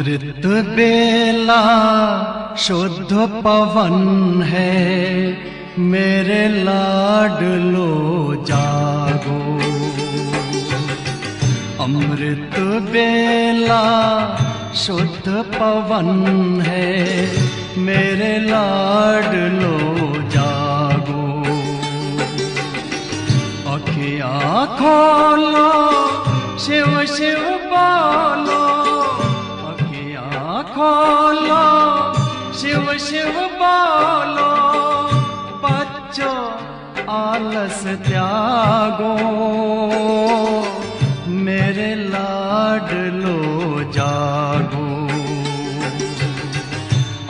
अमृत बेला शुद्ध पवन है, मेरे लाडलो जागो। अमृत बेला शुद्ध पवन है, मेरे लाडलो जागो। अखियाँ खोलो, शिव शिव बोलो, अखियाँ खोलो, शिव शिव बोलो। बच्चों आलस त्यागो, मेरे लाडलो जागो।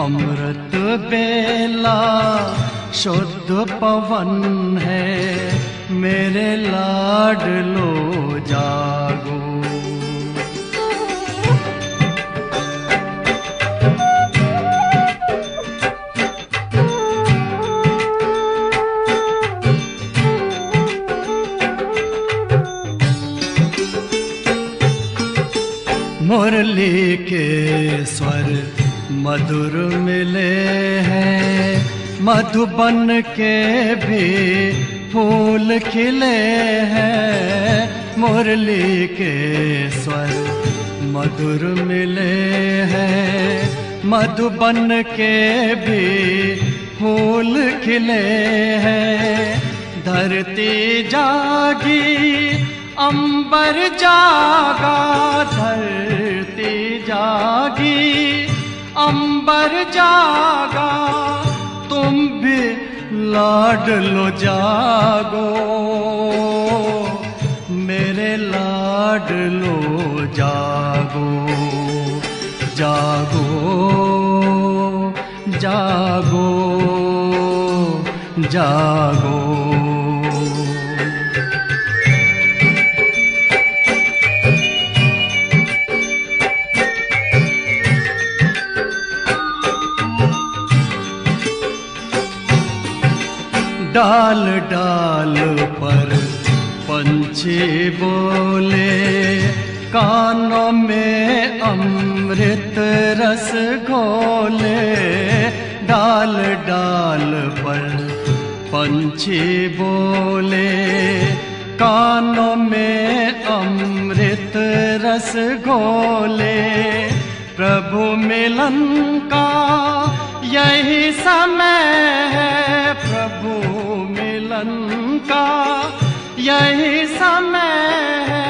अमृत बेला शुद्ध पवन है, मेरे लाडलो जागो। मुरली के स्वर मधुर मिले हैं, मधुबन के भी फूल खिले हैं। मुरली के स्वर मधुर मिले हैं, मधुबन के भी फूल खिले हैं। धरती जागी, अंबर जागा, धरती जागी, अंबर जागा। तुम भी लाडलो जागो, मेरे लाडलो जागो। जागो जागो जागो। डाल डाल पर पंछी बोले, कानों में अमृत रस घोले। डाल डाल पर पंछी बोले, कानों में अमृत रस घोले। प्रभु मिलन का यही समय है, प्रभु मिलन का यही समय है।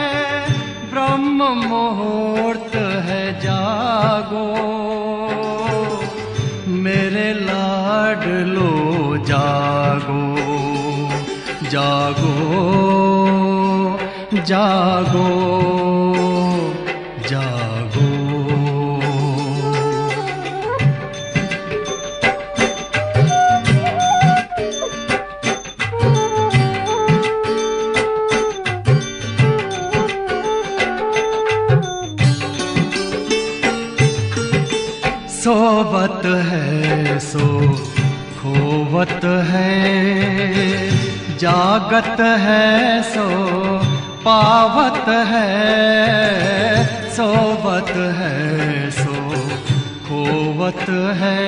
ब्रह्म मुहूर्त है, जागो, मेरे लाडलो जागो। जागो जागो जागो। सोवत है सो खोवत है, जागत है सो पावत है। सोवत है सो खोवत है,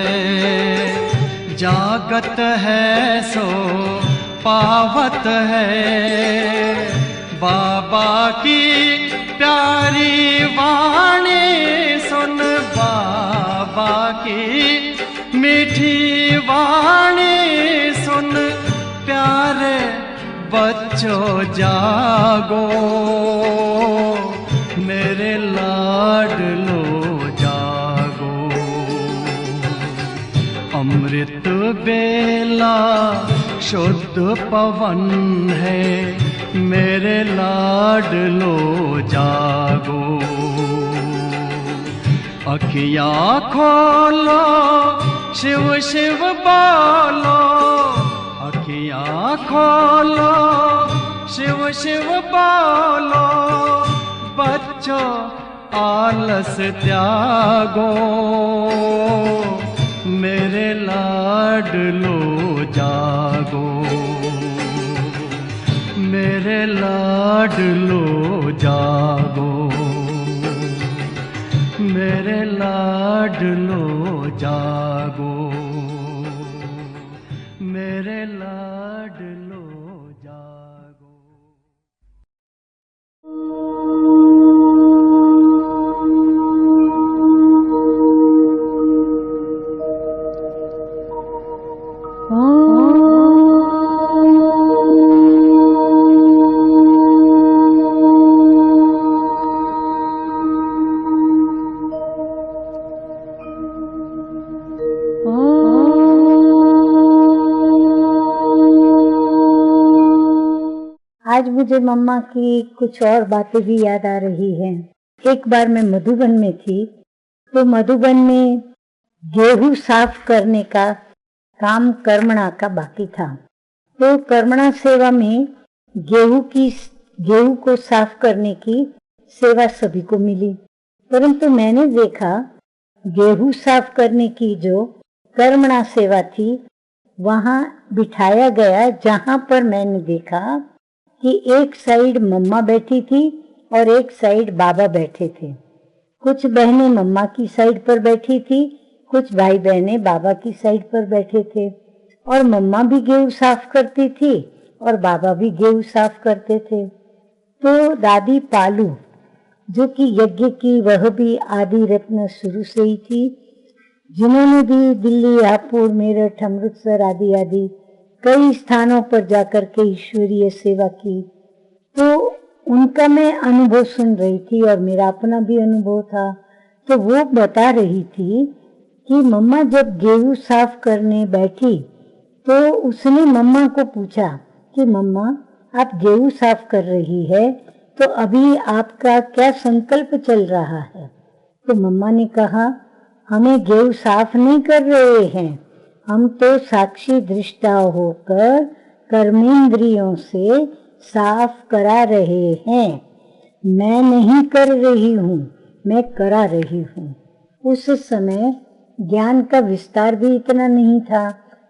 जागत है सो पावत है। बाबा की प्यारी वाणी सुन, बाबा की मीठी वाणी सुन। प्यारे बच्चों जागो, मेरे लाडलो जागो। अमृत बेला शुद्ध पवन है, मेरे लाडलो जागो। अखियाँ खोलो, शिव शिव बोलो, अखियाँ खोलो, शिव शिव बोलो। बच्चों आलस त्यागो, मेरे लाडलो जागो। मेरे लाडलो जागो, मेरे लाडलो मुझे मम्मा की कुछ और बातें भी याद आ रही हैं। एक बार मैं मधुबन में थी, तो मधुबन में गेहूं साफ करने का काम कर्मणा का बाकी था। तो कर्मणा सेवा में गेहूं को साफ करने की सेवा सभी को मिली, परंतु मैंने देखा गेहूं साफ करने की जो कर्मणा सेवा थी वहां बिठाया गया, जहां पर मैंने देखा कि एक साइड मम्मा बैठी थी और एक साइड बाबा बैठे थे। कुछ बहनें मम्मा की साइड पर बैठी थी, कुछ भाई बहनें बाबा की साइड पर बैठे थे, और मम्मा भी गेहूं साफ करती थी और बाबा भी गेहूं साफ करते थे। तो दादी पालू, जो कि यज्ञ की वह भी आदि रत्न शुरू से ही थी, जिन्होंने भी दिल्ली, हापुड़, मेरठ, अमृतसर आदि आदि कई स्थानों पर जाकर के ईश्वरीय सेवा की, तो उनका मैं अनुभव सुन रही थी और मेरा अपना भी अनुभव था। तो वो बता रही थी कि मम्मा जब गेहूं साफ करने बैठी तो उसने मम्मा को पूछा कि मम्मा, आप गेहूं साफ कर रही है तो अभी आपका क्या संकल्प चल रहा है? तो मम्मा ने कहा, हमें गेहूं साफ नहीं कर रहे हैं, हम तो साक्षी दृष्टा होकर कर्मेंद्रियों से साफ करा रहे हैं। मैं नहीं कर रही हूँ, मैं करा रही हूँ। उस समय ज्ञान का विस्तार भी इतना नहीं था,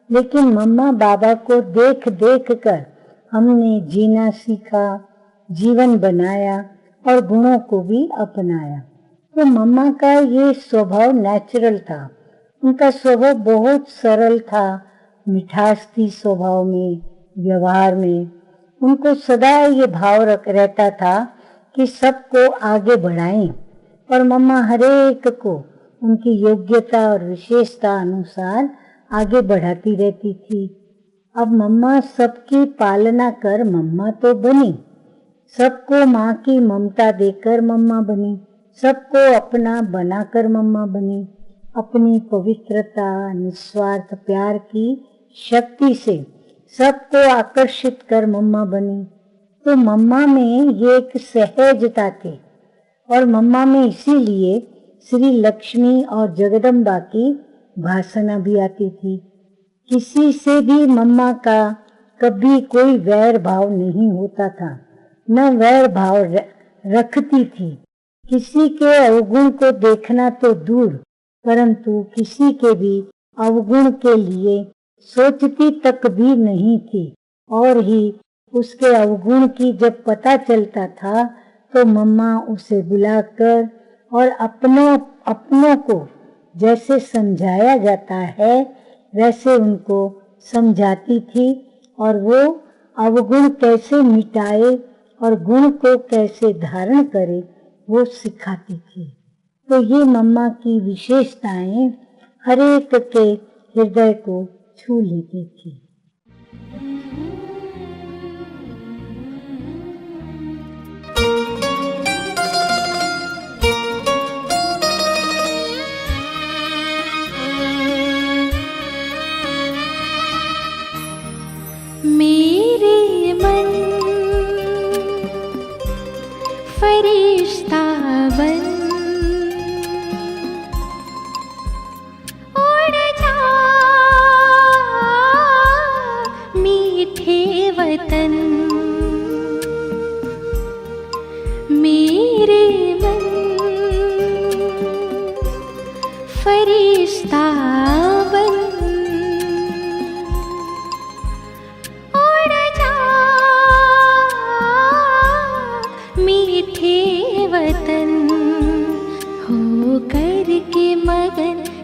लेकिन मम्मा बाबा को देख देख कर हमने जीना सीखा, जीवन बनाया और गुणों को भी अपनाया। तो मम्मा का ये स्वभाव नेचुरल था, उनका स्वभाव बहुत सरल था, मिठास थी स्वभाव में, व्यवहार में। उनको सदा ये भाव रहता था कि सबको आगे बढ़ाएं, और मम्मा हरेक को उनकी योग्यता और विशेषता अनुसार आगे बढ़ाती रहती थी। अब मम्मा सबकी पालना कर मम्मा तो बनी, सबको माँ की ममता देकर मम्मा बनी, सबको अपना बनाकर मम्मा बनी। अपनी पवित्रता, निस्वार्थ प्यार की शक्ति से सबको आकर्षित कर मम्मा बनी। तो मम्मा में ये एक सहजता थी, और मम्मा में इसीलिए श्री लक्ष्मी और जगदम्बा की भाषणा भी आती थी। किसी से भी मम्मा का कभी कोई वैर भाव नहीं होता था, न वैर भाव रखती थी। किसी के अवगुण को देखना तो दूर, परंतु किसी के भी अवगुण के लिए सोचती तक भी नहीं थी। और ही उसके अवगुण की जब पता चलता था तो मम्मा उसे बुलाकर और अपनों को जैसे समझाया जाता है वैसे उनको समझाती थी, और वो अवगुण कैसे मिटाए और गुण को कैसे धारण करे वो सिखाती थी। तो ये मम्मा की विशेषताएं हरेक के हृदय को छू लेती थी। मेरे मन फरिश्ता बन उड़ जा मीठे वतन। मेरे मन फरिश्ता बन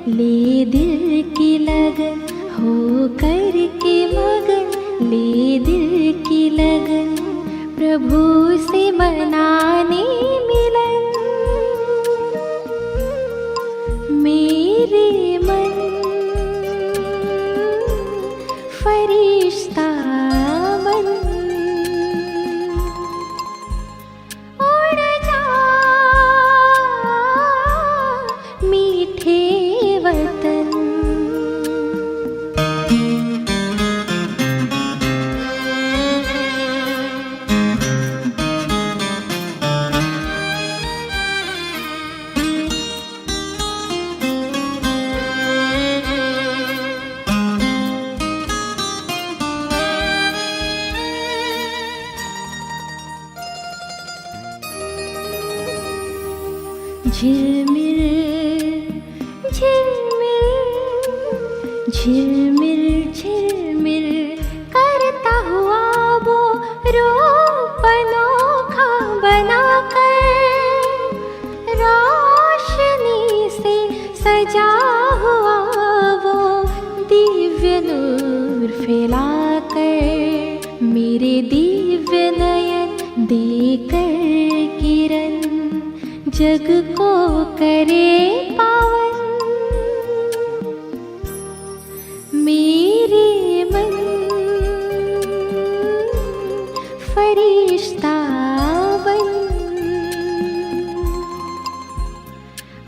ले दिल की लगन, हो कर के मगन ले दिल की लगन, प्रभु से मनाने मिलन। मेरे मन फरिश्ता बन उड़ जा मीठे वतन। झिलमिल झिलमिल झिलमिल झिलमिल करता हुआ वो रूप अनोखा बनाकर, रोशनी से सजा हुआ वो दिव्य नूर फैलाकर, मेरे दिव्य नयन देकर किरण जग को करे पावन। मेरे मन फरिश्ता बन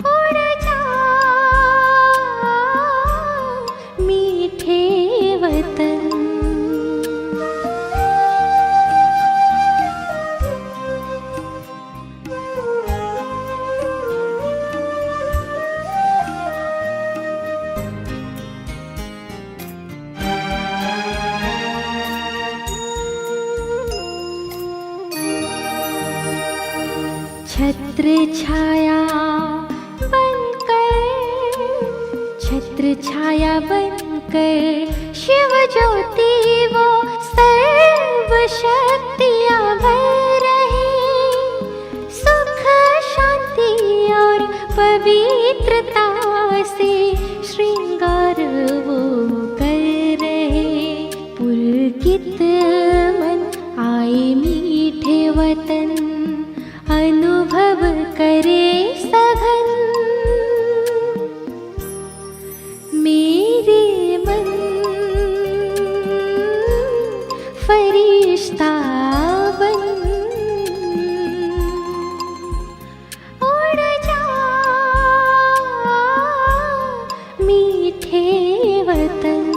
उड़ जा मीठे वतन। छत्र छाया बनकर, छत्र छाया बनकर शिव ज्योति वो सर्व शक्तियाँ भर रहे, सुख शांति और पवित्रता से श्रृंगार वो कर रहे। पुलकित मन आए मीठे वतन, अनुभव करे सघन। मेरे मन फरिश्ता बन उड़ जा मीठे वतन।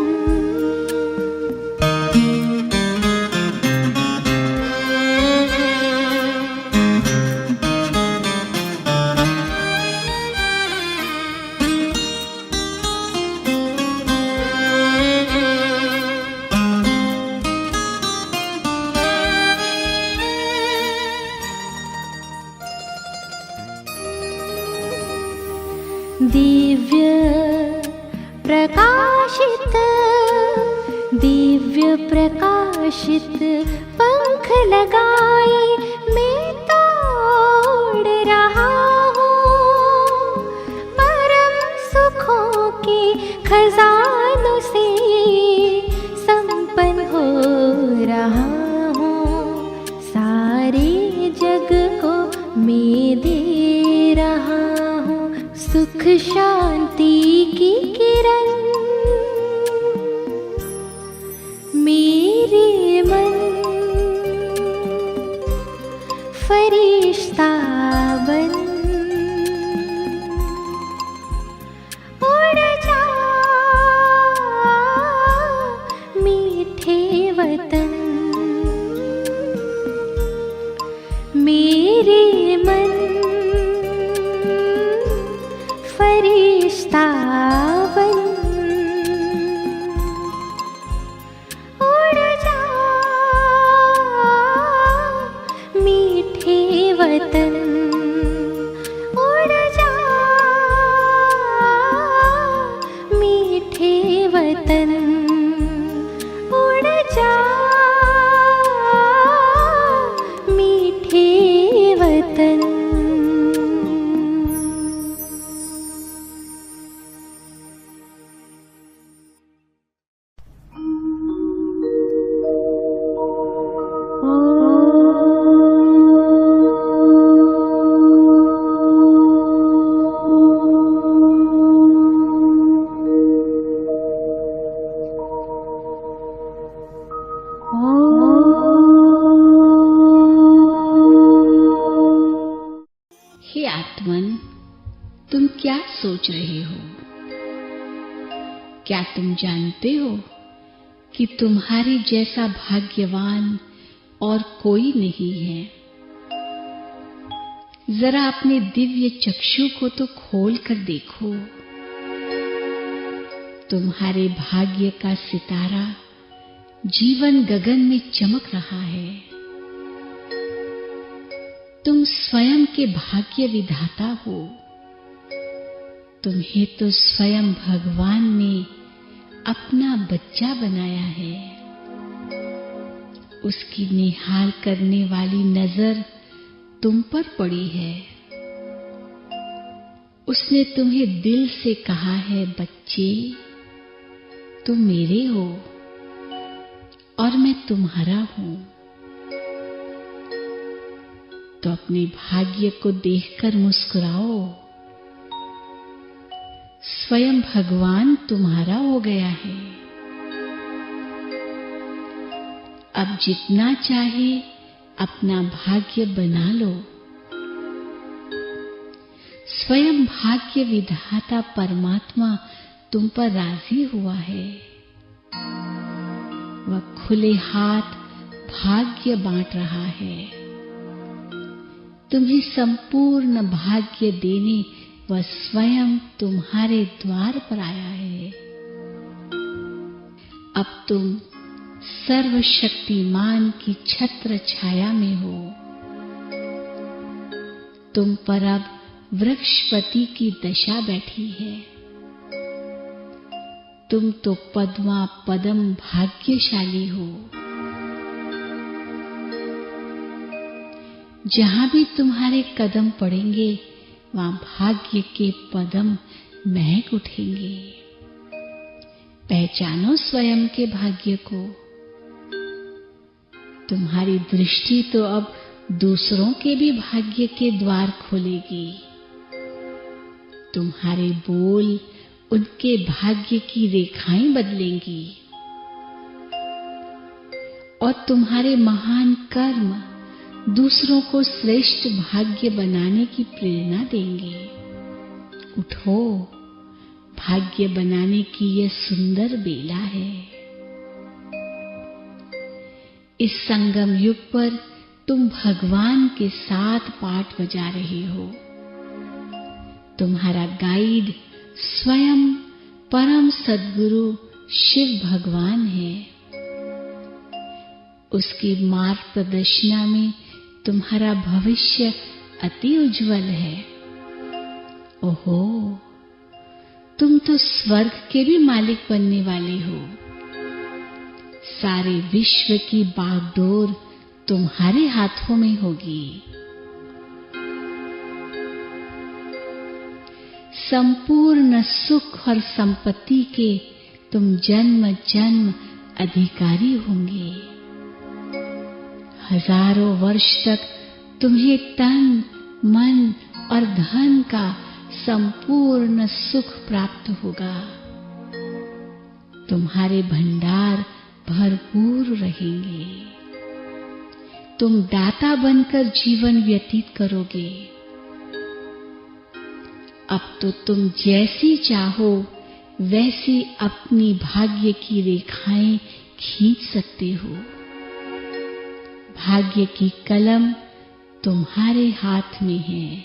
दिव्य प्रकाशित दिव्य प्रकाशित पंख लगाए मैं तो उड़ रहा हूँ, परम सुखों के खजानों से संपन्न हो रहा हूँ। सारे जग को मैं दे रहा हूँ सुख शांति की किरण। मेरे मन फरिश्ता बन उड़ जा मीठे वतन। मेरे मन फरिश्ता बन उड़ जा मीठे वतन। उड़ जा मीठे वतन। उड़ जा मीठे वतन। हे आत्मन, तुम क्या सोच रहे हो? क्या तुम जानते हो कि तुम्हारे जैसा भाग्यवान और कोई नहीं है? जरा अपने दिव्य चक्षु को तो खोल कर देखो। तुम्हारे भाग्य का सितारा जीवन गगन में चमक रहा है। तुम स्वयं के भाग्य विधाता हो। तुम्हें तो स्वयं भगवान ने अपना बच्चा बनाया है। उसकी निहाल करने वाली नजर तुम पर पड़ी है। उसने तुम्हें दिल से कहा है, बच्चे तुम मेरे हो और मैं तुम्हारा हूं। तो अपने भाग्य को देखकर मुस्कुराओ। स्वयं भगवान तुम्हारा हो गया है। अब जितना चाहे अपना भाग्य बना लो। स्वयं भाग्य विधाता परमात्मा तुम पर राजी हुआ है। वह खुले हाथ भाग्य बांट रहा है। तुम्हें संपूर्ण भाग्य देने वह स्वयं तुम्हारे द्वार पर आया है। अब तुम सर्वशक्तिमान की छत्र छाया में हो। तुम पर अब वृक्षपति की दशा बैठी है। तुम तो पद्मा पदम भाग्यशाली हो। जहां भी तुम्हारे कदम पड़ेंगे वहां भाग्य के पदम महक उठेंगे। पहचानो स्वयं के भाग्य को। तुम्हारी दृष्टि तो अब दूसरों के भी भाग्य के द्वार खोलेगी। तुम्हारे बोल उनके भाग्य की रेखाएं बदलेंगी और तुम्हारे महान कर्म दूसरों को श्रेष्ठ भाग्य बनाने की प्रेरणा देंगे। उठो, भाग्य बनाने की यह सुंदर बेला है। इस संगम युग पर तुम भगवान के साथ पाठ बजा रहे हो। तुम्हारा गाइड स्वयं परम सद्गुरु शिव भगवान है। उसकी मार्ग प्रदर्शना में तुम्हारा भविष्य अति उज्जवल है। ओहो, तुम तो स्वर्ग के भी मालिक बनने वाले हो। सारे विश्व की बागडोर तुम्हारे हाथों में होगी। संपूर्ण सुख और संपत्ति के तुम जन्म जन्म अधिकारी होंगे। हजारों वर्ष तक तुम्हें तन मन और धन का संपूर्ण सुख प्राप्त होगा। तुम्हारे भंडार भरपूर रहेंगे। तुम दाता बनकर जीवन व्यतीत करोगे। अब तो तुम जैसी चाहो वैसी अपनी भाग्य की रेखाएं खींच सकते हो। भाग्य की कलम तुम्हारे हाथ में है।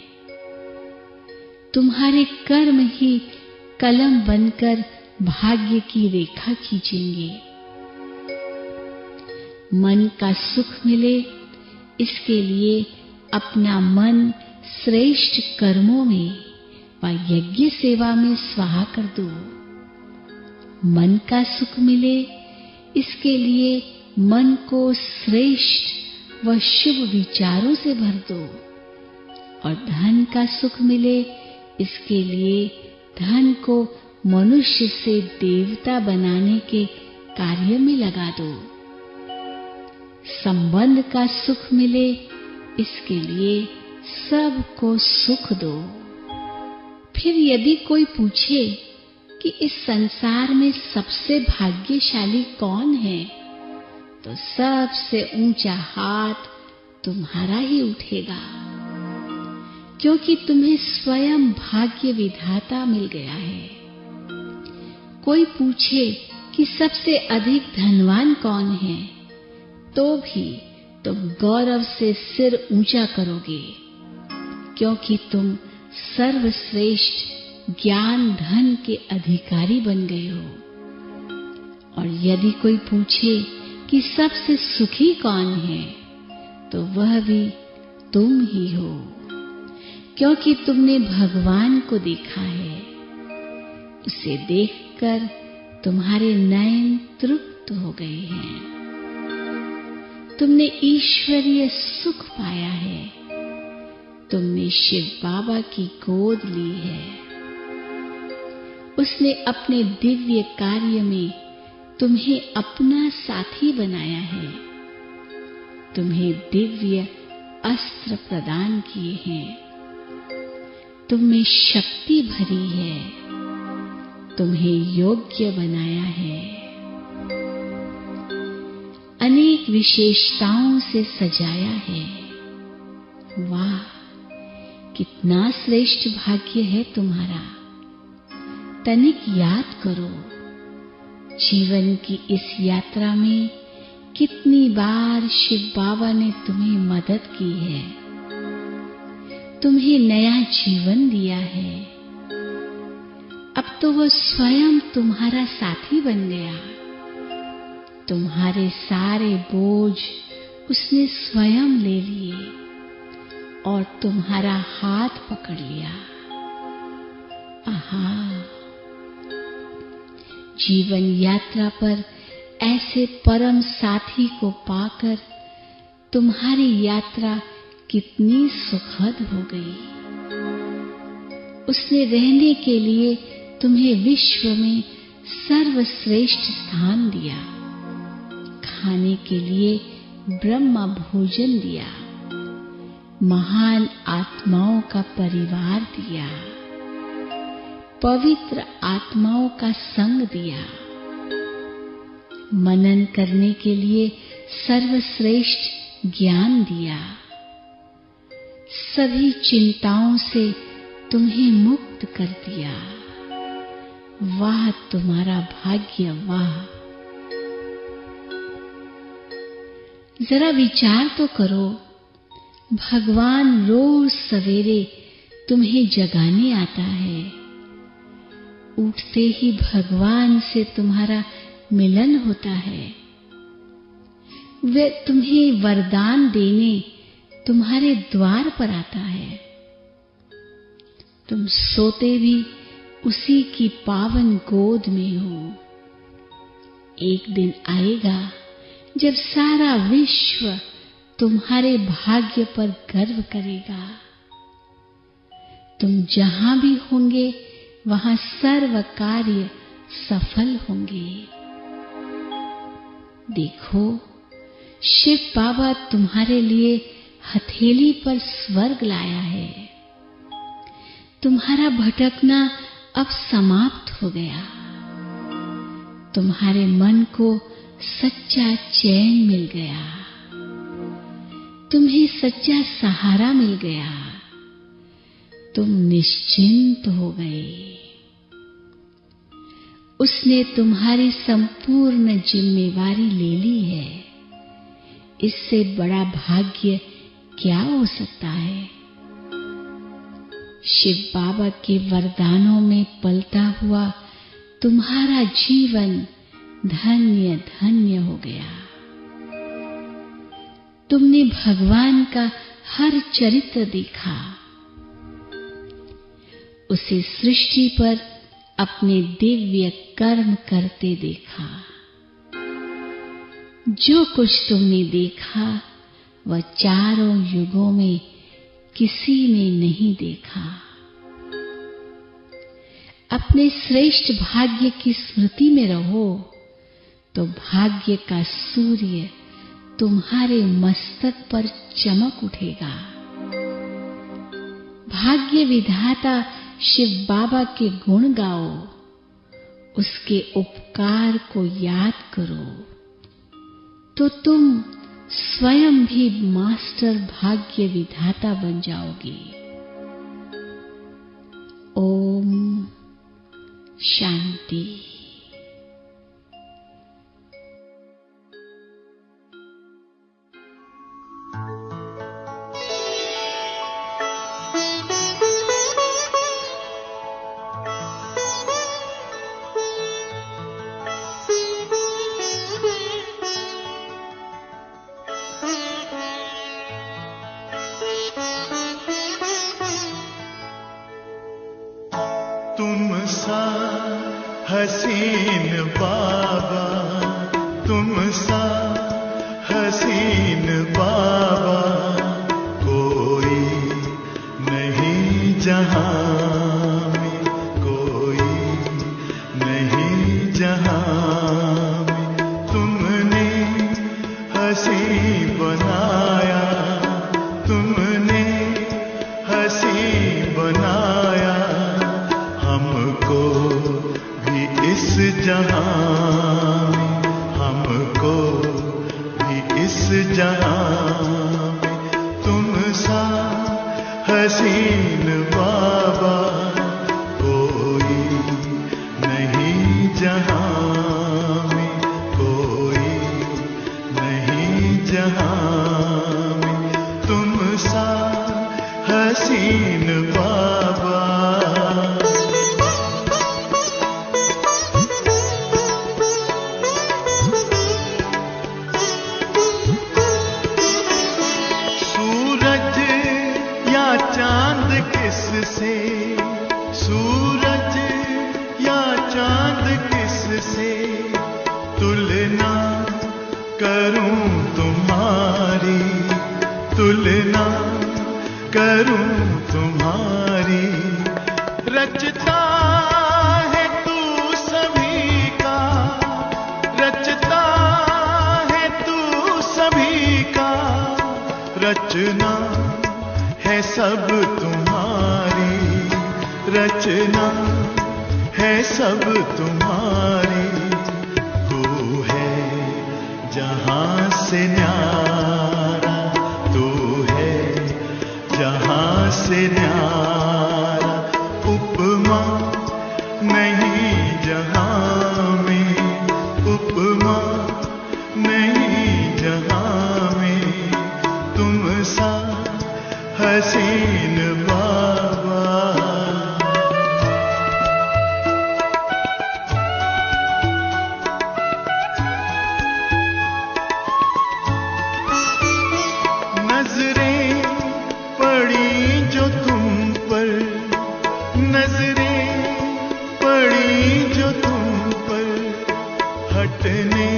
तुम्हारे कर्म ही कलम बनकर भाग्य की रेखा खींचेंगे। मन का सुख मिले इसके लिए अपना मन श्रेष्ठ कर्मों में व यज्ञ सेवा में स्वाहा कर दो। मन का सुख मिले इसके लिए मन को श्रेष्ठ व शुभ विचारों से भर दो और धन का सुख मिले इसके लिए धन को मनुष्य से देवता बनाने के कार्य में लगा दो। संबंध का सुख मिले इसके लिए सबको सुख दो। फिर यदि कोई पूछे कि इस संसार में सबसे भाग्यशाली कौन है, तो सबसे ऊंचा हाथ तुम्हारा ही उठेगा, क्योंकि तुम्हें स्वयं भाग्य विधाता मिल गया है। कोई पूछे कि सबसे अधिक धनवान कौन है, तो भी तुम गौरव से सिर ऊंचा करोगे, क्योंकि तुम सर्वश्रेष्ठ ज्ञान धन के अधिकारी बन गए हो। और यदि कोई पूछे कि सबसे सुखी कौन है, तो वह भी तुम ही हो, क्योंकि तुमने भगवान को देखा है। उसे देखकर तुम्हारे नयन तृप्त हो गए हैं। तुमने ईश्वरीय सुख पाया है। तुमने शिव बाबा की गोद ली है। उसने अपने दिव्य कार्य में तुम्हें अपना साथी बनाया है। तुम्हें दिव्य अस्त्र प्रदान किए हैं। तुम में शक्ति भरी है। तुम्हें योग्य बनाया है। अनेक विशेषताओं से सजाया है। वाह, कितना श्रेष्ठ भाग्य है तुम्हारा। तनिक याद करो, जीवन की इस यात्रा में कितनी बार शिव बाबा ने तुम्हें मदद की है, तुम्हें नया जीवन दिया है। अब तो वह स्वयं तुम्हारा साथी बन गया। तुम्हारे सारे बोझ उसने स्वयं ले लिए और तुम्हारा हाथ पकड़ लिया। आहा, जीवन यात्रा पर ऐसे परम साथी को पाकर तुम्हारी यात्रा कितनी सुखद हो गई। उसने रहने के लिए तुम्हें विश्व में सर्वश्रेष्ठ स्थान दिया, खाने के लिए ब्रह्म भोजन दिया, महान आत्माओं का परिवार दिया, पवित्र आत्माओं का संग दिया, मनन करने के लिए सर्वश्रेष्ठ ज्ञान दिया, सभी चिंताओं से तुम्हें मुक्त कर दिया। वाह तुम्हारा भाग्य, वाह। जरा विचार तो करो, भगवान रोज सवेरे तुम्हें जगाने आता है। उठते ही भगवान से तुम्हारा मिलन होता है। वे तुम्हें वरदान देने तुम्हारे द्वार पर आता है। तुम सोते भी उसी की पावन गोद में हो। एक दिन आएगा जब सारा विश्व तुम्हारे भाग्य पर गर्व करेगा। तुम जहां भी होंगे वहां सर्व कार्य सफल होंगे। देखो, शिव बाबा तुम्हारे लिए हथेली पर स्वर्ग लाया है। तुम्हारा भटकना अब समाप्त हो गया। तुम्हारे मन को सच्चा चैन मिल गया। तुम्हें सच्चा सहारा मिल गया। तुम निश्चिंत हो गए। उसने तुम्हारी संपूर्ण जिम्मेवारी ले ली है। इससे बड़ा भाग्य क्या हो सकता है? शिव बाबा के वरदानों में पलता हुआ तुम्हारा जीवन धन्य धन्य हो गया। तुमने भगवान का हर चरित्र देखा। उसे सृष्टि पर अपने दिव्य कर्म करते देखा। जो कुछ तुमने देखा वह चारों युगों में किसी ने नहीं देखा। अपने श्रेष्ठ भाग्य की स्मृति में रहो तो भाग्य का सूर्य तुम्हारे मस्तक पर चमक उठेगा। भाग्य विधाता शिव बाबा के गुण गाओ, उसके उपकार को याद करो, तो तुम स्वयं भी मास्टर भाग्य विधाता बन जाओगे। ओम शांति। तुम सा हंसी बनाया, तुमने हंसी बनाया हमको भी इस जहां में, हमको भी इस जहां में। तुम सा हसीन बाबा कोई नहीं जहां में, कोई नहीं जहां में। तुम सा हसीन बाबा। सूरज या चांद किससे, सूरज या चांद किससे तुलना करूं तुम्हारी, तुलना करूं तुम्हारी। रचता है तू सभी का, रचता है तू सभी का। रचना है सब तुम्हारी, रचना है सब तुम्हारी। तू है जहां से न्यारा, तू है जहां से न्यारा। उपमा नहीं जहां में, उपमा नहीं जहां में। तुम सा हसीन बाबा। नजरें पड़ी जो तुम पर, नजरें पड़ी जो तुम पर। हटने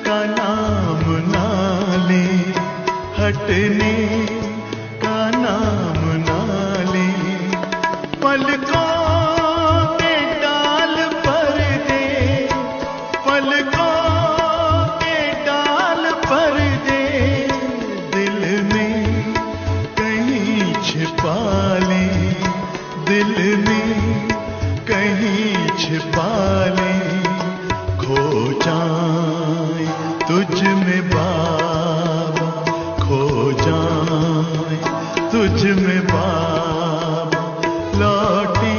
का नाम ना ले, हटने का नाम ना ले। पलकों के डाल पर दे, पलकों के डाल पर दे। दिल में कहीं छिपा ले, दिल में कहीं छिपा ले। खो जाए तुझ में बाबा, खो जाए तुझ में बाबा। लौटे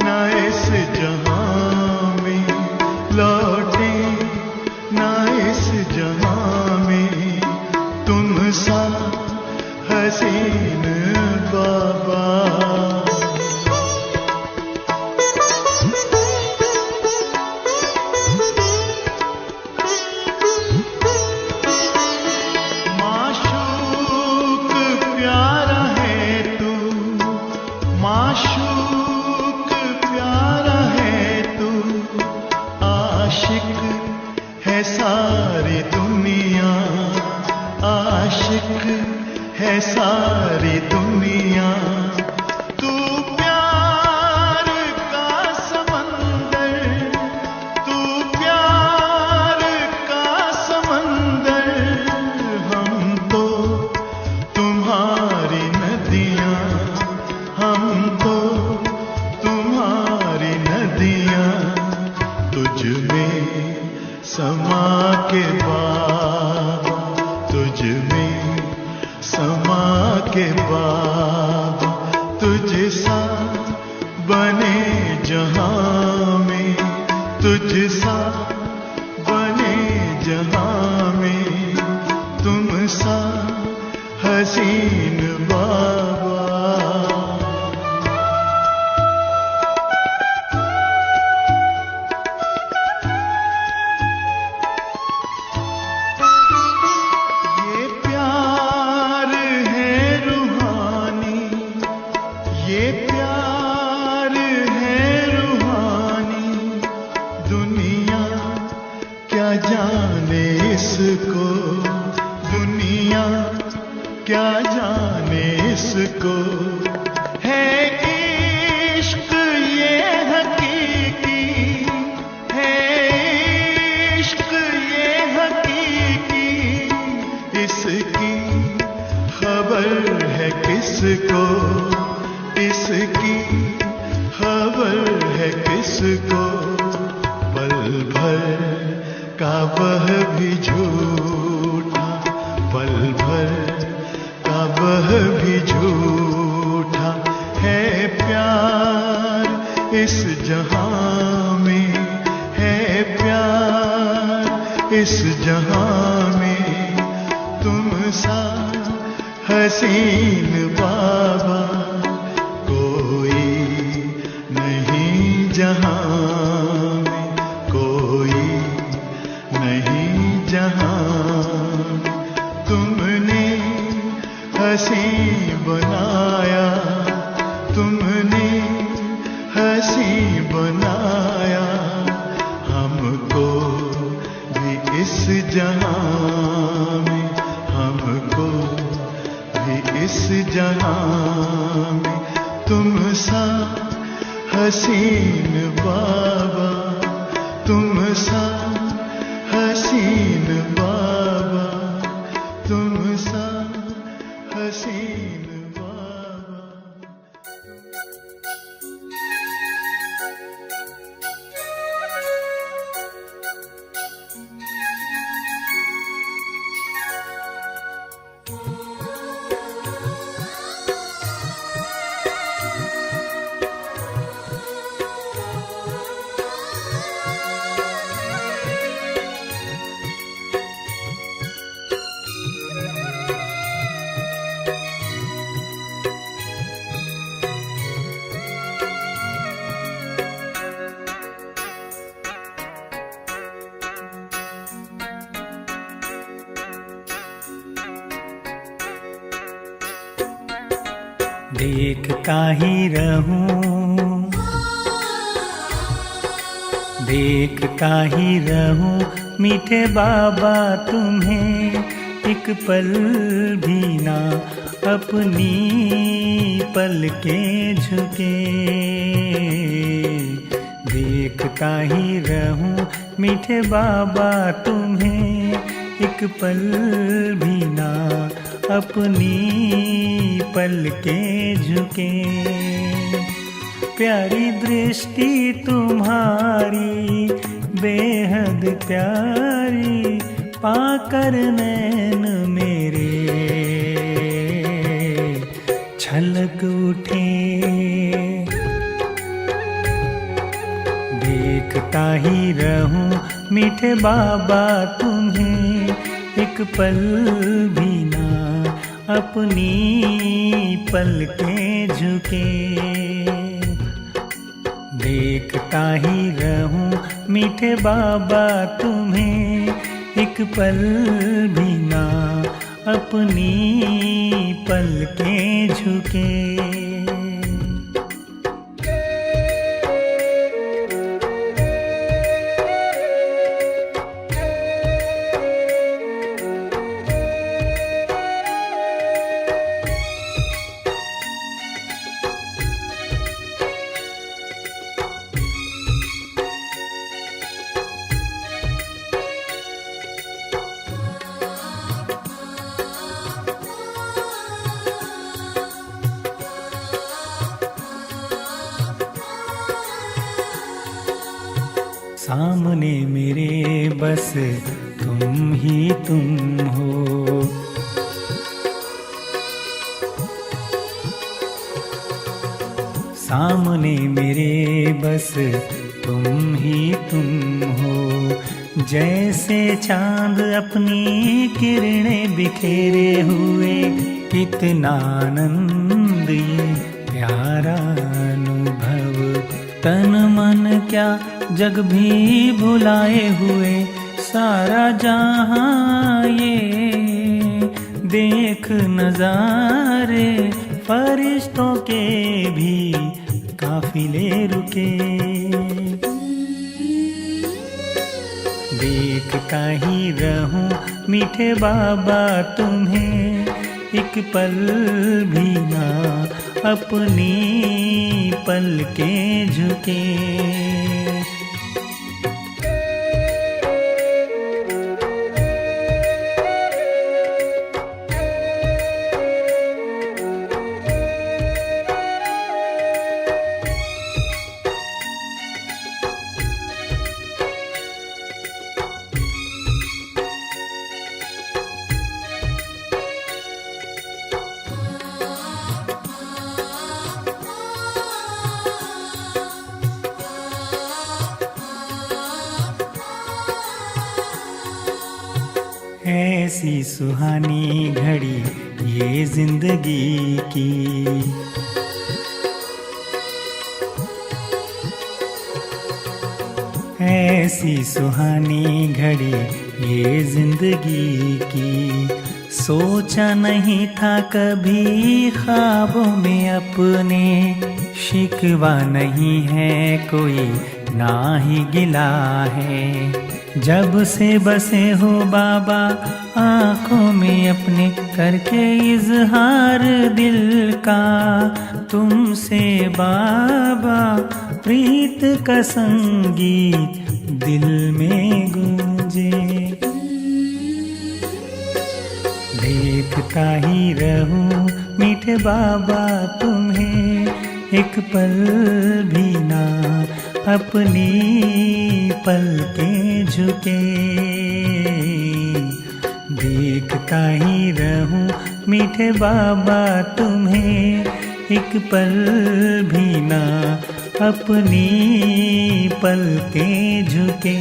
ना इस जहां में, लौटे ना इस जहां में। तुम सा हसीन बाबा। माशूक प्यारा है तू, माशूक प्यारा है तू। आशिक है सारी दुनिया, आशिक है सारी दुनिया। तू प्यार का समंदर, तू प्यार का समंदर। हम तो तुम्हारी नदियां, हम तो तुम्हारी नदियां। तुझ में समा के बाबा, तुझ में समा के बाबा। तुझ सा बने जहां में, तुझ सा बने जहां में। तुम सा हसीन बाबा। ये प्यार है रूहानी, ये प्यार है रूहानी। दुनिया क्या जाने इसको, दुनिया क्या जाने इसको। है इश्क ये हकीकी, है इश्क ये हकीकी। का वह भी झूठा, पल भर का वह भी झूठा है प्यार इस जहां में, है प्यार इस जहां में। तुम सा हसीन बाबा कोई नहीं जहां में, कोई नहीं जहां में। तुमने हंसी बनाया, तुमने हंसी बनाया हमको भी इस जहां में, हमको भी इस जहां में। तुम सा हसीन बाबा, तुम सा हसीन बाबा, तुम सा हसीन बाबा। देखता ही रहूं, देखता ही रहूं मीठे बाबा तुम्हें, एक पल भी ना अपनी पलकें झुके। देखता ही रहूं मीठे बाबा तुम्हें, एक पल भी ना अपनी पलकें झुके। प्यारी दृष्टि तुम्हारी बेहद प्यारी, पाकर नैन मेरे छलक उठे। देखता ही रहूं मीठे बाबा तुम्हें, एक पल भी ना अपनी पलकें झुके। देखता ही रहूं मीठे बाबा तुम्हें, एक पल भी ना अपनी पलकें झुके। सामने मेरे बस तुम ही तुम हो, सामने मेरे बस तुम ही तुम हो। जैसे चांद अपनी किरणें बिखेरे हुए, कितना आनंद ये प्यारा अनुभव। तन मन क्या जग भी भुलाए हुए, सारा जहां ये देख नजारे। फरिश्तों के भी काफिले रुके। देखता ही रहूं मीठे बाबा तुम्हें, एक पल भी ना अपनी पलकें झुके। ऐसी सुहानी घड़ी ये जिंदगी की। ऐसी सुहानी घड़ी ये जिंदगी की, सोचा नहीं था कभी ख्वाबों में अपने, शिकवा नहीं है कोई ना ही गिला है। जब से बसे हो बाबा आँखों में अपने, करके इजहार दिल का तुमसे बाबा, प्रीत का संगीत दिल में गूंजे। देखता ही रहूं मीठे बाबा तुम्हें, एक पल भी ना अपनी पलकें झुके। देखता ही रहूं मीठे बाबा तुम्हें, एक पल भी ना अपनी पलकें झुके।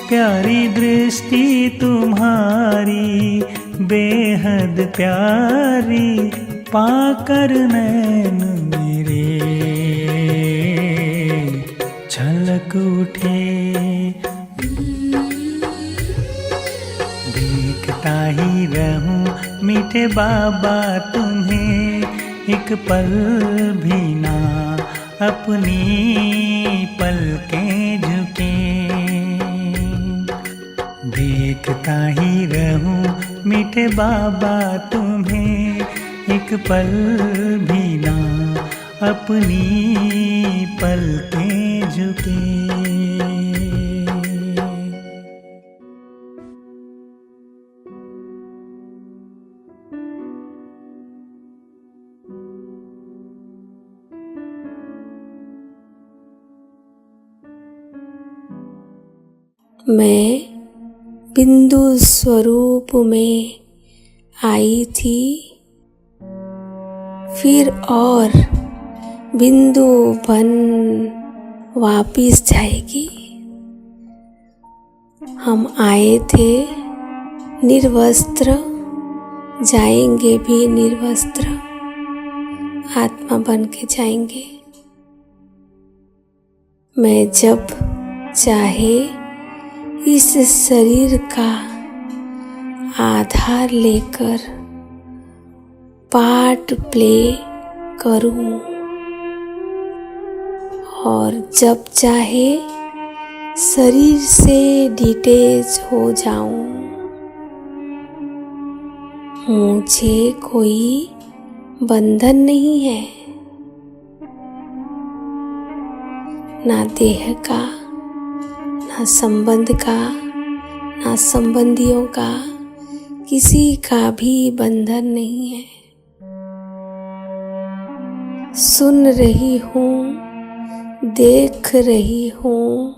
प्यारी दृष्टि तुम्हारी बेहद प्यारी, पाकर नैन मेरे छलक उठे। देखता ही रहूं मीठे बाबा तुम्हें, एक पल भी ना अपनी पलकें झुके। देखता ही रहूं मीठे बाबा तुम्हें, एक पल भी ना अपनी पलकें झुके। मैं बिंदु स्वरूप में आई थी, फिर और बिंदु बन वापिस जाएगी। हम आए थे निर्वस्त्र, जाएंगे भी निर्वस्त्र, आत्मा बन के जाएंगे। मैं जब चाहे इस शरीर का आधार लेकर पार्ट प्ले करूं, और जब चाहे शरीर से डिटैच हो जाऊं। मुझे कोई बंधन नहीं है, ना देह का, ना संबंध का, ना संबंधियों का, किसी का भी बंधन नहीं है। सुन रही हूँ, देख रही हूँ,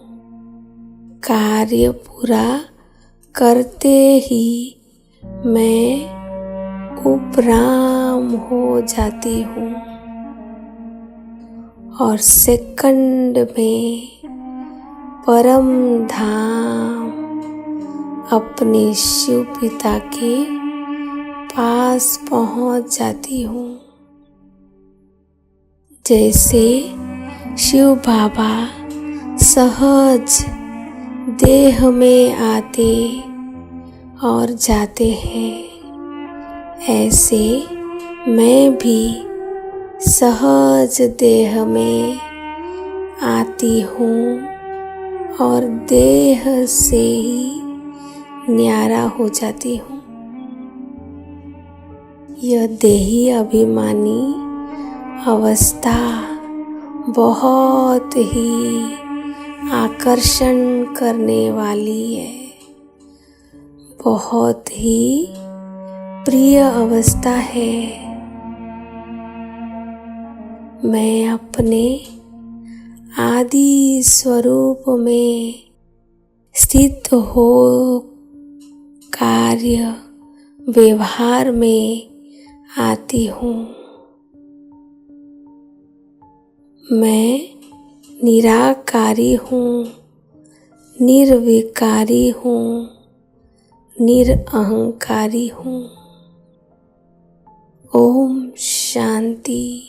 कार्य पूरा करते ही मैं उपराम हो जाती हूँ, और सेकंड में परम धाम अपने शिव पिता के पास पहुँच जाती हूँ। जैसे शिव बाबा सहज देह में आते और जाते हैं, ऐसे मैं भी सहज देह में आती हूँ और देह से ही न्यारा हो जाती हूँ। यह देही अभिमानी अवस्था बहुत ही आकर्षण करने वाली है, बहुत ही प्रिय अवस्था है। मैं अपने आदि स्वरूप में स्थित हो कार्य व्यवहार में आती हूँ। मैं निराकारी हूँ, निर्विकारी हूँ, निरअहंकारी हूँ। ओम शांति।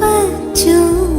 बच्चों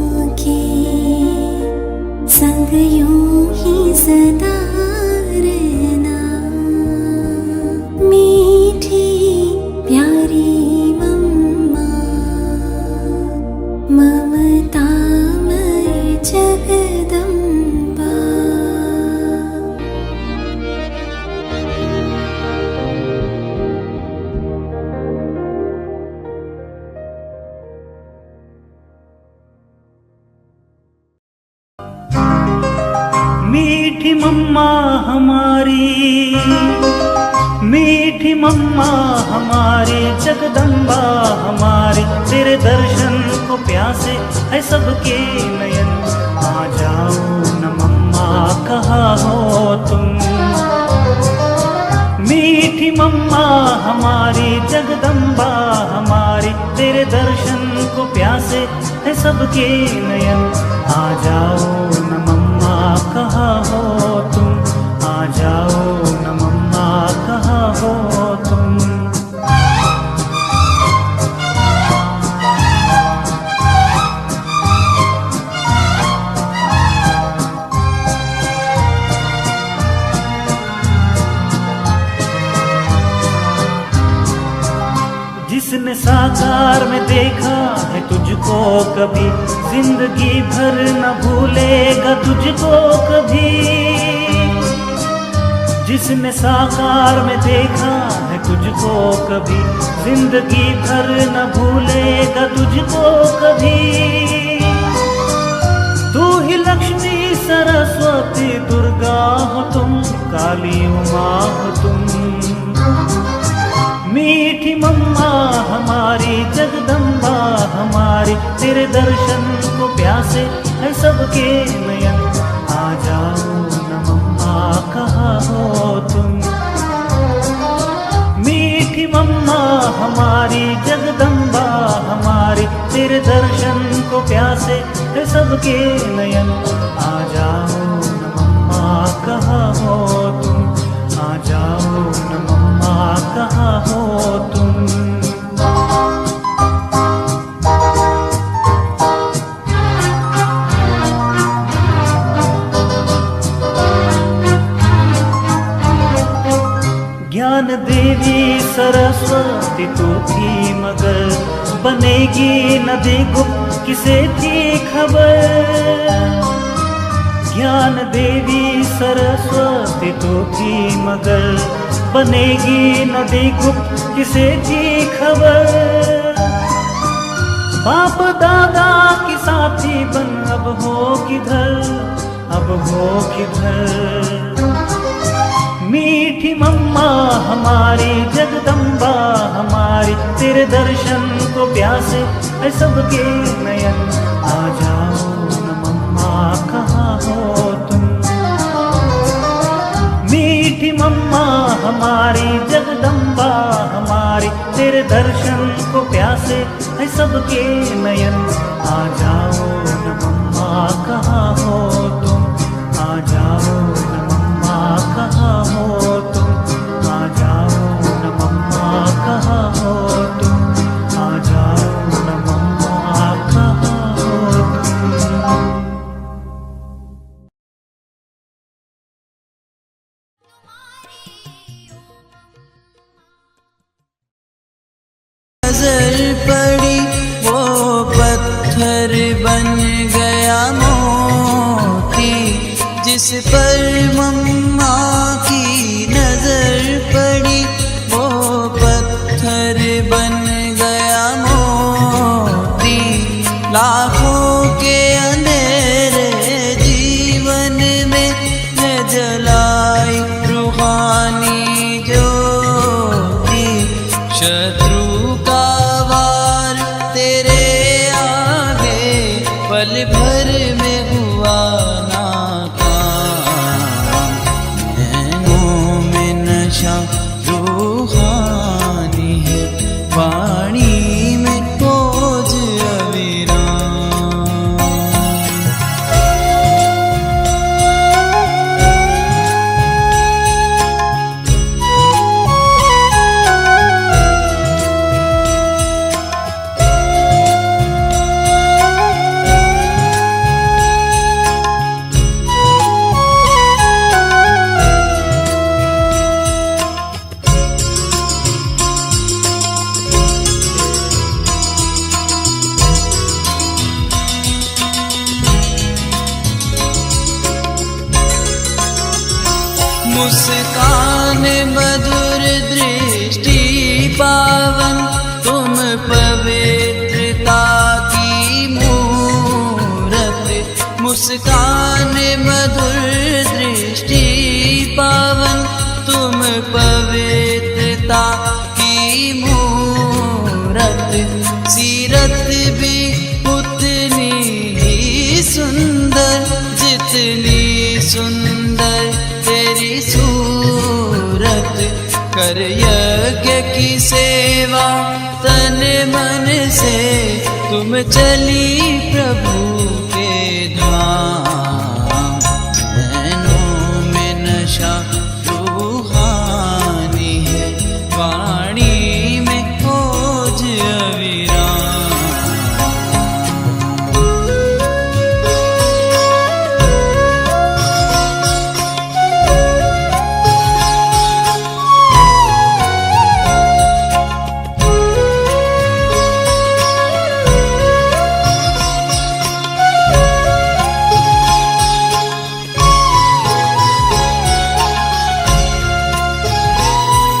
मीठी मम्मा हमारी जगदम्बा हमारी, तेरे दर्शन को प्यासे है सबके नयन। आ जाओ न मम्मा कहाँ हो तुम, मीठी मम्मा हमारी जगदम्बा हमारी, तेरे दर्शन को प्यासे है सबके नयन। आ जाओ न मम्मा कहाँ हो तुम, आ जाओ न मम्मा कहाँ हो तुम। जिसने साकार में देखा है तुझको कभी, जिंदगी भर न भूलेगा तुझको कभी। जिसने साकार में देखा है तुझको कभी, जिंदगी भर न भूलेगा तुझको कभी। तू ही लक्ष्मी सरस्वती दुर्गा हो तुम, काली उमा हो तुम। मीठी मम्मा हमारी जगदम्बा हमारी, तेरे दर्शन को प्यासे है सबके नयन। आ जाओ न मम्मा कहाँ हो तुम, मीठी मम्मा हमारी जगदम्बा हमारी, तेरे दर्शन को प्यासे है सबके नयन। आ जाओ न मम्मा कहाँ हो तुम, आ जाओ न मम्मा कहाँ हो तुम। ज्ञान देवी सरस्वती तो थी मगर, बनेगी नदी गुप्त किसे थी खबर। ज्ञान देवी सरस्वती तो थी मगर, बनेगी नदी गुप्त किसे थी खबर। बाप दादा की साथी बन अब हो किधर, अब हो किधर। मीठी मम्मा हमारी जगदम्बा हमारी, तेरे दर्शन को प्यासे है सबके नयन। आ जाओ न मम्मा कहाँ हो तुम, मीठी मम्मा हमारी जगदम्बा हमारी, तेरे दर्शन को प्यासे है सबके नयन। आ जाओ न मम्मा कहाँ हो तुम, आ जाओ न मम्मा कहाँ हो तुम, आ जाओ न मम्मा कहाँ हो तुम, आ जाओ न मम्मा कहाँ हो तुम। नजर पड़ी वो पत्थर बन गया मोती, जिस पर मम्मा की नजर पड़ी वो पत्थर बन गया मोती। लाखों के अंधेरे जीवन में है जलाई रूहानी ज्योति। शत्रु पल भर में हुआ नाकाम, नैनों में नशा रूहानी है, वाणी में खोज अविराम। मुस्कान मधुर दृष्टि पावन, तुम पवित्रता की मूरत। मुस्कान मधुर दृष्टि पावन, तुम पवित्रता कर यज्ञ की सेवा तन मन से, तुम चली प्रभु के धाम। नैनों में नशा रूहानी है, वाणी में खोज अविराम।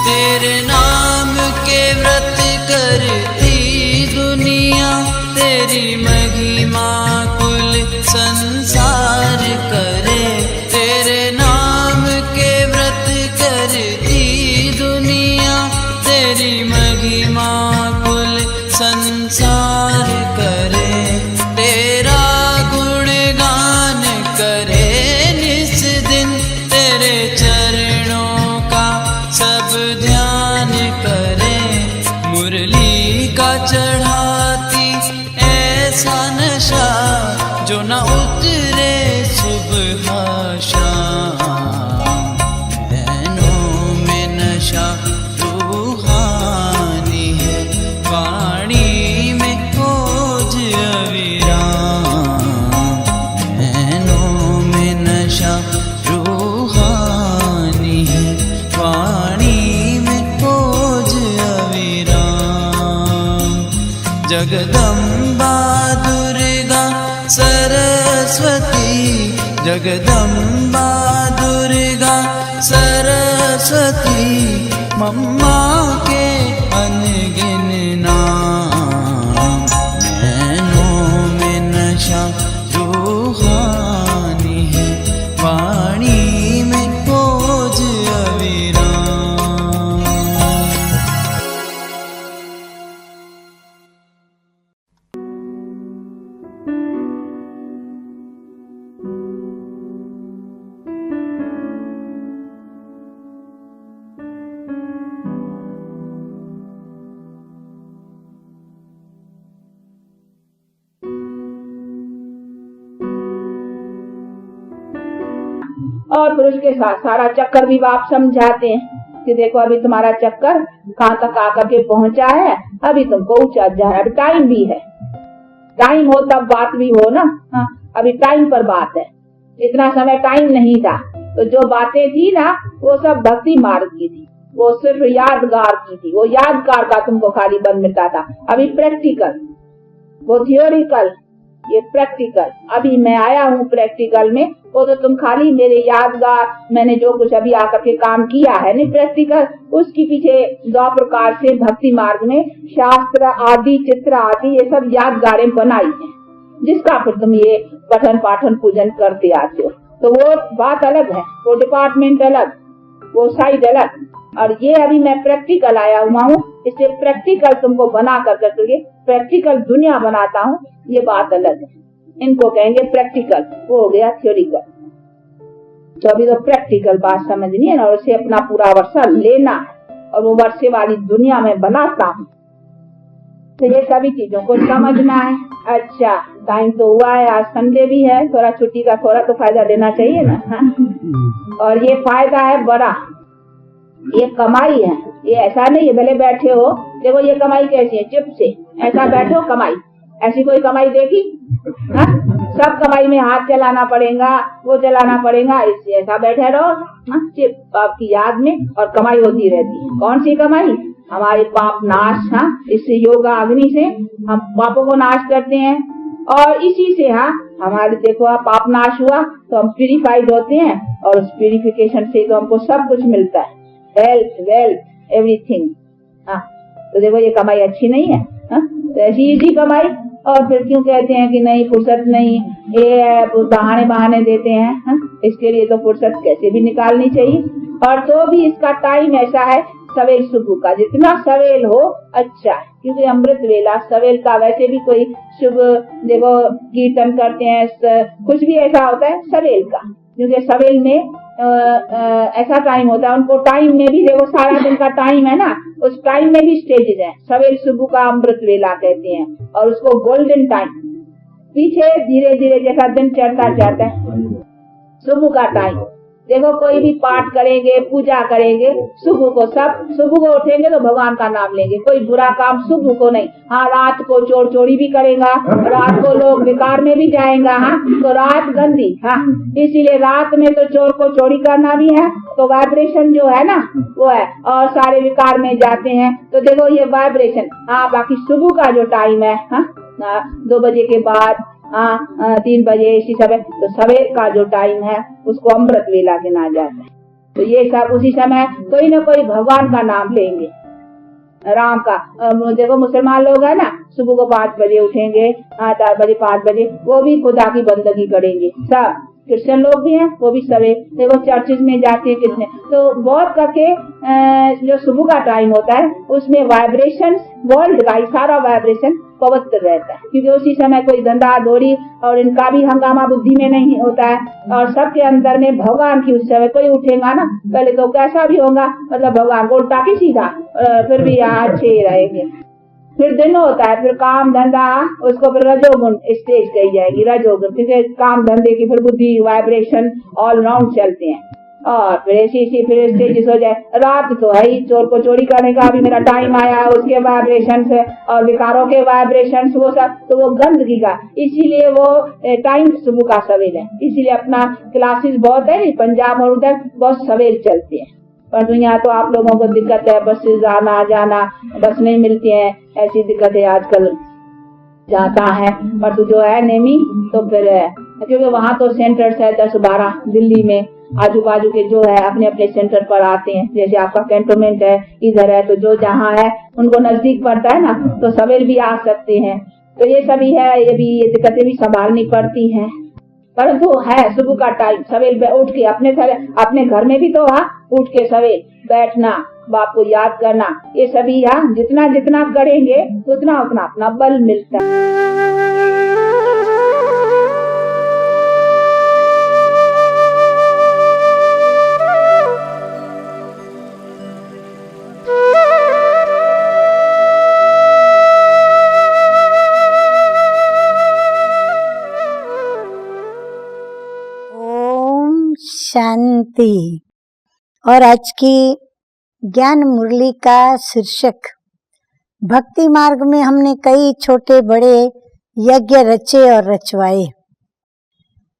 तेरे नाम के व्रत करती दुनिया, तेरी महिमा कुल संसार करे। तेरे नाम के व्रत करती दुनिया, तेरी महिमा कुल संसार करे। तेरा गुणगान करे निस दिन, तेरे चरणों का सब ध्यान करे। मुरली का चढ़ाती ऐसा नशा, जो न उतरे सुबह शाम। नैनों में नशा रूहानी है, वाणी में खोज अविराम। नैनों में नशा रूहानी है, वाणी में खोज अविराम। जगदम्बा दुर्गा सरस्वती, जगदम्बा दुर्गा सरस्वती, मम्मा के अनगिन नाम। नैनों में नशा रूहानी है, वाणी में खोज अविराम। और पुरुष के साथ सारा चक्कर भी बाप समझाते हैं कि देखो अभी तुम्हारा चक्कर कहाँ तक आकर के पहुँचा है, अभी तुमको ऊंचा जा है, अभी टाइम भी है। टाइम हो तब बात भी हो ना। हाँ, अभी टाइम पर बात है, इतना समय टाइम नहीं था। तो जो बातें थी ना वो सब भक्ति मार्ग की थी, वो सिर्फ यादगार की थी। वो यादगार का तुमको खाली बन मिलता था। अभी प्रैक्टिकल, वो थियोरिकल, ये प्रैक्टिकल। अभी मैं आया हूँ प्रैक्टिकल में, वो तो तुम खाली मेरे यादगार, मैंने जो कुछ अभी आकर के काम किया है नहीं प्रैक्टिकल, उसके पीछे 2 प्रकार से भक्ति मार्ग में शास्त्र आदि, चित्र आदि, ये सब यादगारें बनाई हैं, जिसका फिर तुम ये पठन पाठन पूजन करते आते हो। तो वो बात अलग है, वो डिपार्टमेंट अलग, वो साइड अलग। और ये अभी मैं प्रैक्टिकल आया हुआ हूँ, इससे प्रैक्टिकल तुमको बना करके प्रैक्टिकल दुनिया बनाता हूँ, ये बात अलग है। इनको कहेंगे प्रैक्टिकल, वो हो गया थ्योरिकल। तो अभी तो प्रैक्टिकल बात समझनी है ना, और उसे अपना पूरा वर्षा लेना है, और वो वर्षे वाली दुनिया में बनाता हूँ। तो ये सभी चीजों को समझना है। अच्छा, टाइम तो हुआ है, आज संडे भी है, थोड़ा छुट्टी का थोड़ा तो फायदा लेना चाहिए ना। हाँ? और ये फायदा है बड़ा, ये कमाई है, ये ऐसा नहीं है भले बैठे हो। देखो ये कमाई कैसी है, चुप से ऐसा बैठो कमाई, ऐसी कोई कमाई देखी? हाँ? सब कमाई में हाथ चलाना पड़ेगा, वो चलाना पड़ेगा, इससे ऐसा बैठे रहो चिप आपकी याद में, और कमाई होती रहती है। कौन सी कमाई? हमारे पाप नाश। हाँ, इससे योगा अग्नि से हम पापों को नाश करते हैं, और इसी से हाँ हमारे देखो पाप नाश हुआ तो हम प्यूरिफाइड होते हैं, और उस प्यूरिफिकेशन से तो हमको सब कुछ मिलता है, हेल्थ, वेल्थ, एवरीथिंग। हाँ, तो देखो ये कमाई अच्छी नहीं है। हाँ? तो ऐसी इजी कमाई। और फिर क्यों कहते हैं कि नहीं फुर्सत नहीं, ये बहाने देते हैं। हाँ? इसके लिए तो फुर्सत कैसे भी निकालनी चाहिए। और तो भी इसका टाइम ऐसा है सवेल सुबह का, जितना सवेल हो अच्छा है, क्योंकि अमृत वेला सवेल का वैसे भी कोई शुभ देखो कीर्तन करते हैं, कुछ भी ऐसा होता है सवेल का, क्योंकि सवेल में ऐसा टाइम होता है उनको, टाइम में भी देखो सारा दिन का टाइम है ना, उस टाइम में भी स्टेजेस हैं। सवेरे सुबह का अमृत वेला कहते हैं और उसको गोल्डन टाइम। पीछे धीरे धीरे जैसा दिन चढ़ता जाता है, सुबह का टाइम देखो, कोई भी पाठ करेंगे, पूजा करेंगे सुबह को, सब सुबह को उठेंगे तो भगवान का नाम लेंगे। कोई बुरा काम सुबह को नहीं। हाँ, रात को चोर चोरी भी करेगा, रात को लोग विकार में भी जाएगा। हाँ, तो रात गंदी। हाँ, इसीलिए रात में तो चोर को चोरी करना भी है, तो वाइब्रेशन जो है ना वो है, और सारे विकार में जाते हैं। तो देखो ये वाइब्रेशन। हाँ, बाकी सुबह का जो टाइम है, हाँ 2 बजे के बाद, 3 बजे इसी समय, तो सवेर का जो टाइम है उसको अमृत वेला गिना जाता है। तो ये सब उसी समय कोई न कोई भगवान का नाम लेंगे, राम का। देखो मुसलमान लोग है ना, सुबह को 5 बजे उठेंगे, 4 बजे 5 बजे वो भी खुदा की बंदगी करेंगे। सब क्रिश्चियन लोग भी हैं, वो भी सवेरे देखो चर्चेज में जाते हैं कितने। तो बहुत करके जो सुबह का टाइम होता है उसमें वाइब्रेशन, वर्ल्ड का सारा वाइब्रेशन पवित्र रहता है, क्योंकि उसी समय कोई धंधा दौड़ी और इनका भी हंगामा बुद्धि में नहीं होता है, और सबके अंदर में भगवान की। उस समय कोई उठेगा ना, पहले तो कैसा भी होगा, मतलब भगवान को उल्टा की सीधा, फिर भी यहाँ अच्छे रहेंगे। फिर दिन होता है, फिर काम धंधा, उसको फिर रजोगुण स्टेज कही जाएगी, रजोगुण, क्योंकि काम धंधे की फिर बुद्धि वाइब्रेशन ऑल राउंड चलते हैं। और फिर ऐसी फिर स्टेजेस हो जाए। रात तो है ही, चोर को चोरी करने का भी मेरा टाइम आया, उसके वाइब्रेशन से और विकारों के वाइब्रेशन वो सब, तो वो गंदगी का, इसीलिए वो टाइम सुबह का सवेर है। इसीलिए अपना क्लासेस बहुत है, पंजाब और उधर बहुत सवेर चलते हैं। पर यहाँ तो आप लोगों को दिक्कत है, बसेस आना जाना, बस नहीं मिलती है, ऐसी दिक्कत है आजकल जाता है। पर तो जो है नेमी, तो फिर क्योंकि वहाँ तो सेंटर्स है 10-12 दिल्ली में, आजू बाजू के जो है अपने अपने सेंटर पर आते हैं। जैसे आपका कैंटोनमेंट है इधर है, तो जो जहाँ है उनको नजदीक पड़ता है ना, तो सवेर भी आ सकते हैं। तो ये सभी है, ये दिक्कतें भी संभालनी पड़ती हैं। परंतु है सुबह का टाइम, सवेर उठ के अपने घर में भी तो उठ के सवेर बैठना, बाप को याद करना, ये सभी जितना जितना करेंगे उतना उतना अपना बल मिलता है। शांति। और आज की ज्ञान मुरली का शीर्षक, भक्ति मार्ग में हमने कई छोटे बड़े यज्ञ रचे और रचवाए।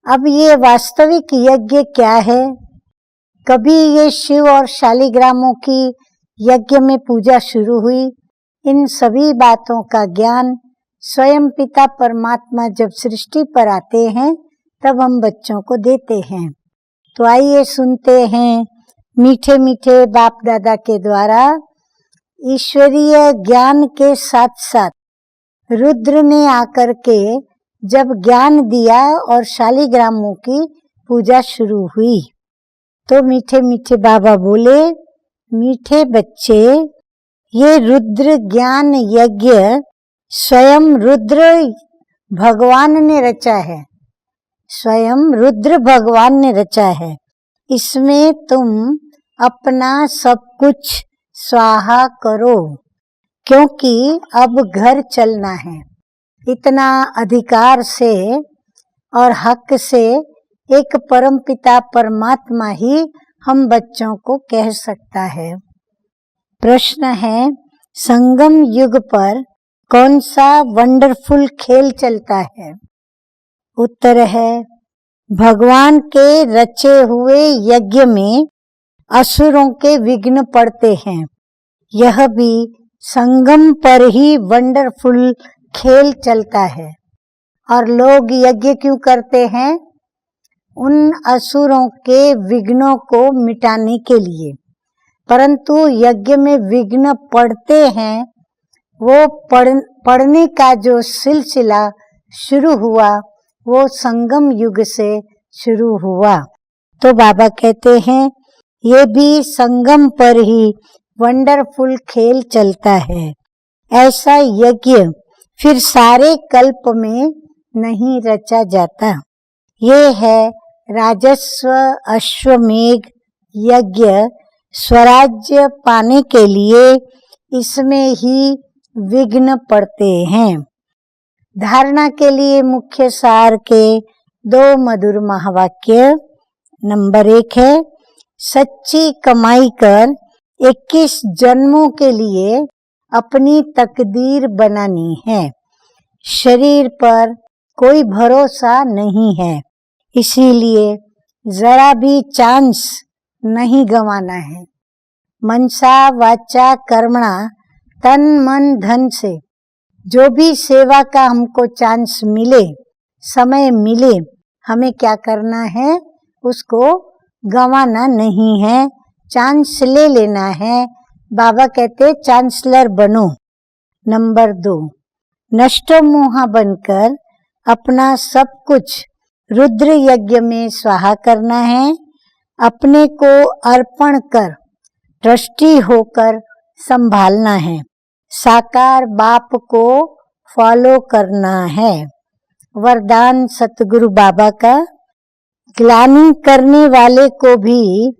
अब ये वास्तविक यज्ञ क्या है? कभी ये शिव और शालिग्रामों की यज्ञ में पूजा शुरू हुई। इन सभी बातों का ज्ञान स्वयं पिता परमात्मा जब सृष्टि पर आते हैं तब हम बच्चों को देते हैं। तो आइए सुनते हैं मीठे मीठे बाप दादा के द्वारा ईश्वरीय ज्ञान के साथ साथ रुद्र ने आकर के जब ज्ञान दिया और शालिग्रामों की पूजा शुरू हुई। तो मीठे मीठे बाबा बोले, मीठे बच्चे, ये रुद्र ज्ञान यज्ञ स्वयं रुद्र भगवान ने रचा है, स्वयं रुद्र भगवान ने रचा है। इसमें तुम अपना सब कुछ स्वाहा करो, क्योंकि अब घर चलना है। इतना अधिकार से और हक से एक परमपिता परमात्मा ही हम बच्चों को कह सकता है। प्रश्न है, संगम युग पर कौन सा वंडरफुल खेल चलता है? उत्तर है, भगवान के रचे हुए यज्ञ में असुरों के विघ्न पड़ते हैं। यह भी संगम पर ही वंडरफुल खेल चलता है। और लोग यज्ञ क्यों करते हैं? उन असुरों के विघ्नों को मिटाने के लिए। परंतु यज्ञ में विघ्न पड़ते हैं, वो पड़ने का जो सिलसिला शुरू हुआ वो संगम युग से शुरू हुआ। तो बाबा कहते हैं ये भी संगम पर ही वंडरफुल खेल चलता है। ऐसा यज्ञ फिर सारे कल्प में नहीं रचा जाता। ये है राजस्व अश्वमेघ यज्ञ स्वराज्य पाने के लिए इसमें ही विघ्न पड़ते हैं। धारणा के लिए मुख्य सार के 2 मधुर महावाक्य। नंबर 1 है, सच्ची कमाई कर 21 जन्मों के लिए अपनी तकदीर बनानी है। शरीर पर कोई भरोसा नहीं है, इसीलिए जरा भी चांस नहीं गंवाना है। मनसा वाचा कर्मणा, तन मन धन से जो भी सेवा का हमको चांस मिले, समय मिले, हमें क्या करना है, उसको गंवाना नहीं है, चांस ले लेना है। बाबा कहते चांसलर बनो। नंबर 2, नष्टो मोहा बनकर अपना सब कुछ रुद्र यज्ञ में स्वाहा करना है। अपने को अर्पण कर ट्रस्टी होकर संभालना है। साकार बाप को फॉलो करना है। वरदान सतगुरु बाबा का, ग्लानि करने वाले को भी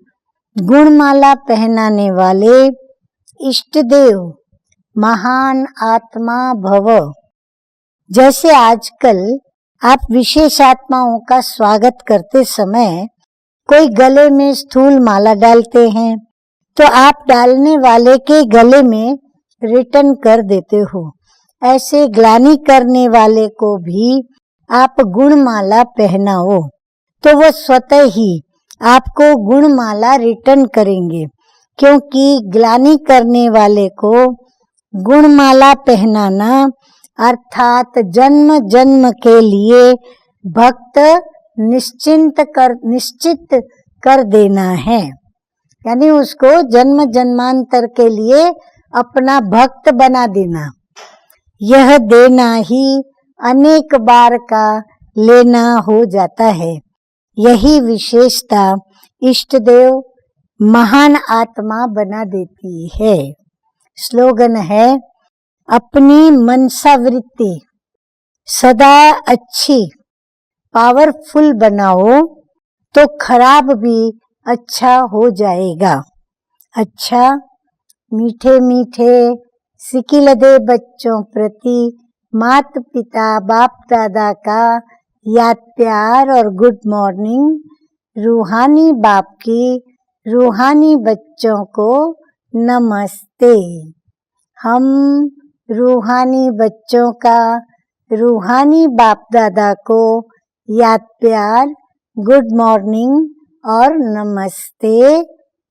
गुणमाला पहनाने वाले इष्ट देव महान आत्मा भव। जैसे आजकल आप विशेष आत्माओं का स्वागत करते समय कोई गले में स्थूल माला डालते हैं, तो आप डालने वाले के गले में रिटर्न कर देते हो। ऐसे ग्लानि करने वाले को भी आप गुणमाला पहनाओ, तो वो स्वतः ही आपको गुणमाला रिटर्न करेंगे, क्योंकि ग्लानि करने वाले को गुणमाला पहनाना अर्थात जन्म जन्म के लिए भक्त निश्चित कर देना है। यानी उसको जन्म जन्मांतर के लिए अपना भक्त बना देना। यह देना ही अनेक बार का लेना हो जाता है। यही विशेषता इष्ट देव महान आत्मा बना देती है। स्लोगन है, अपनी मनसावृत्ति सदा अच्छी पावरफुल बनाओ तो खराब भी अच्छा हो जाएगा। अच्छा, मीठे मीठे सिकिल दे बच्चों प्रति माता पिता बाप दादा का याद प्यार और गुड मॉर्निंग। रूहानी बाप की रूहानी बच्चों को नमस्ते। हम रूहानी बच्चों का रूहानी बाप दादा को याद प्यार, गुड मॉर्निंग और नमस्ते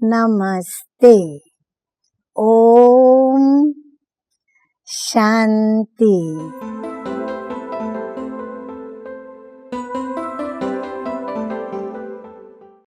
नमस्ते। ओम शांति।